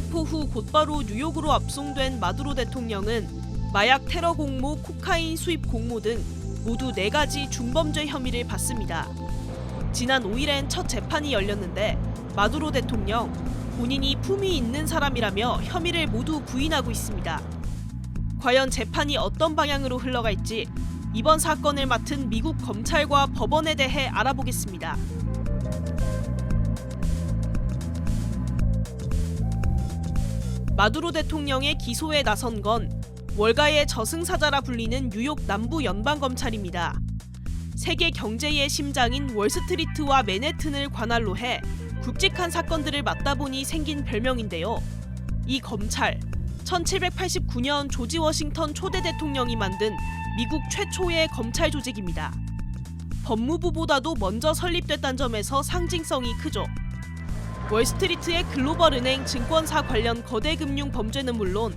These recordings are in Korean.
체포 후 곧바로 뉴욕으로 압송된 마두로 대통령은 마약 테러 공모, 코카인 수입 공모 등 모두 4가지 중범죄 혐의를 받습니다. 지난 5일엔 첫 재판이 열렸는데 마두로 대통령 본인이 품위 있는 사람이라며 혐의를 모두 부인하고 있습니다. 과연 재판이 어떤 방향으로 흘러갈지 이번 사건을 맡은 미국 검찰과 법원에 대해 알아보겠습니다. 마두로 대통령의 기소에 나선 건 월가의 저승사자라 불리는 뉴욕 남부 연방검찰입니다. 세계 경제의 심장인 월스트리트와 맨해튼을 관할로 해 굵직한 사건들을 맡다 보니 생긴 별명인데요. 이 검찰, 1789년 조지 워싱턴 초대 대통령이 만든 미국 최초의 검찰 조직입니다. 법무부보다도 먼저 설립됐다는 점에서 상징성이 크죠. 월스트리트의 글로벌 은행 증권사 관련 거대 금융 범죄는 물론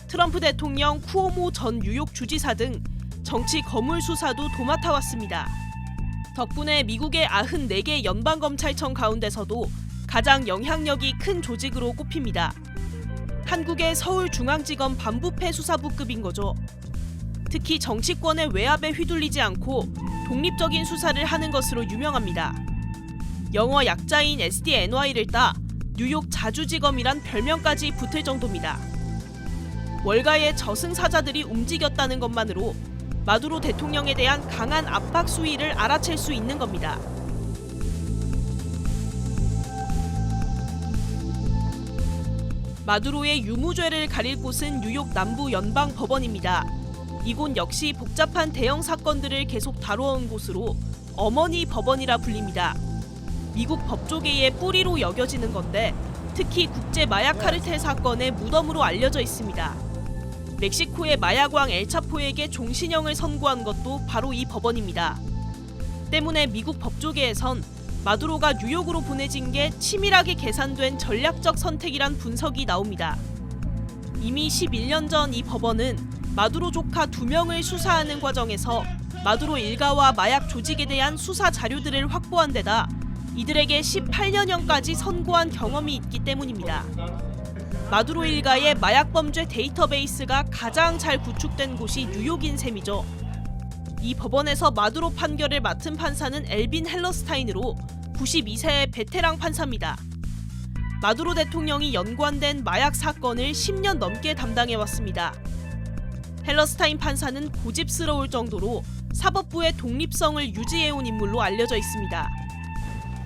트럼프 대통령, 쿠오모 전 뉴욕 주지사 등 정치 거물 수사도 도맡아왔습니다. 덕분에 미국의 94개 연방검찰청 가운데서도 가장 영향력이 큰 조직으로 꼽힙니다. 한국의 서울중앙지검 반부패 수사부급인 거죠. 특히 정치권의 외압에 휘둘리지 않고 독립적인 수사를 하는 것으로 유명합니다. 영어 약자인 SDNY를 따 뉴욕 자주지검이란 별명까지 붙을 정도입니다. 월가의 저승사자들이 움직였다는 것만으로 마두로 대통령에 대한 강한 압박 수위를 알아챌 수 있는 겁니다. 마두로의 유무죄를 가릴 곳은 뉴욕 남부 연방법원입니다. 이곳 역시 복잡한 대형 사건들을 계속 다뤄온 곳으로 어머니 법원이라 불립니다. 미국 법조계의 뿌리로 여겨지는 건데 특히 국제 마약 카르텔 사건의 무덤으로 알려져 있습니다. 멕시코의 마약왕 엘차포에게 종신형을 선고한 것도 바로 이 법원입니다. 때문에 미국 법조계에선 마두로가 뉴욕으로 보내진 게 치밀하게 계산된 전략적 선택이란 분석이 나옵니다. 이미 11년 전 이 법원은 마두로 조카 2명을 수사하는 과정에서 마두로 일가와 마약 조직에 대한 수사 자료들을 확보한 데다 이들에게 18년형까지 선고한 경험이 있기 때문입니다. 마두로 일가의 마약 범죄 데이터베이스가 가장 잘 구축된 곳이 뉴욕인 셈이죠. 이 법원에서 마두로 판결을 맡은 판사는 엘빈 헬러스타인으로 92세의 베테랑 판사입니다. 마두로 대통령이 연관된 마약 사건을 10년 넘게 담당해왔습니다. 헬러스타인 판사는 고집스러울 정도로 사법부의 독립성을 유지해온 인물로 알려져 있습니다.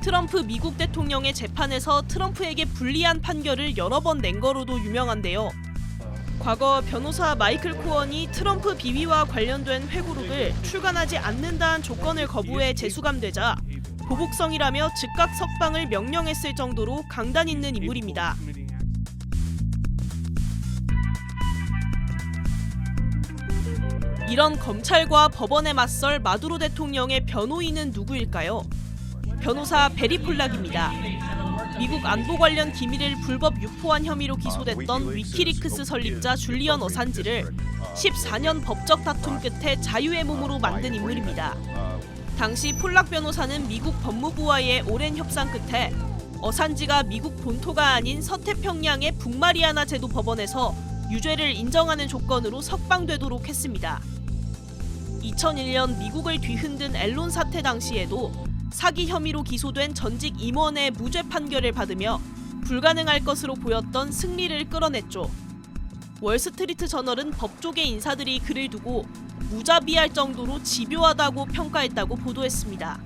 트럼프 미국 대통령의 재판에서 트럼프에게 불리한 판결을 여러 번 낸 거로도 유명한데요. 과거 변호사 마이클 코언이 트럼프 비위와 관련된 회고록을 출간하지 않는다는 조건을 거부해 재수감되자 보복성이라며 즉각 석방을 명령했을 정도로 강단 있는 인물입니다. 이런 검찰과 법원에 맞설 마두로 대통령의 변호인은 누구일까요? 변호사 베리 폴락입니다. 미국 안보 관련 기밀을 불법 유포한 혐의로 기소됐던 위키리크스 설립자 줄리언 어산지를 14년 법적 다툼 끝에 자유의 몸으로 만든 인물입니다. 당시 폴락 변호사는 미국 법무부와의 오랜 협상 끝에 어산지가 미국 본토가 아닌 서태평양의 북마리아나 제도 법원에서 유죄를 인정하는 조건으로 석방되도록 했습니다. 2001년 미국을 뒤흔든 앨론 사태 당시에도 사기 혐의로 기소된 전직 임원의 무죄 판결을 받으며 불가능할 것으로 보였던 승리를 끌어냈죠. 월스트리트 저널은 법조계 인사들이 그를 두고 무자비할 정도로 집요하다고 평가했다고 보도했습니다.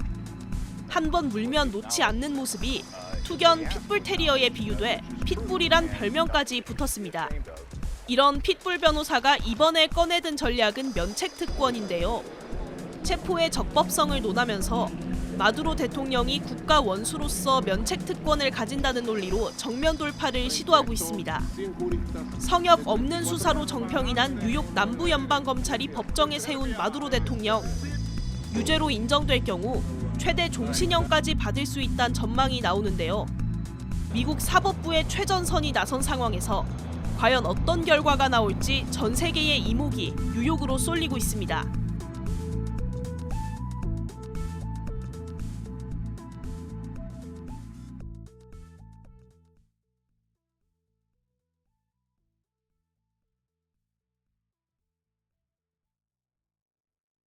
한 번 물면 놓지 않는 모습이 투견 핏불 테리어에 비유돼 핏불이란 별명까지 붙었습니다. 이런 핏불 변호사가 이번에 꺼내든 전략은 면책 특권인데요. 체포의 적법성을 논하면서 마두로 대통령이 국가 원수로서 면책 특권을 가진다는 논리로 정면 돌파를 시도하고 있습니다. 성역 없는 수사로 정평이 난 뉴욕 남부연방검찰이 법정에 세운 마두로 대통령. 유죄로 인정될 경우 최대 종신형까지 받을 수 있다는 전망이 나오는데요. 미국 사법부의 최전선이 나선 상황에서 과연 어떤 결과가 나올지 전 세계의 이목이 뉴욕으로 쏠리고 있습니다.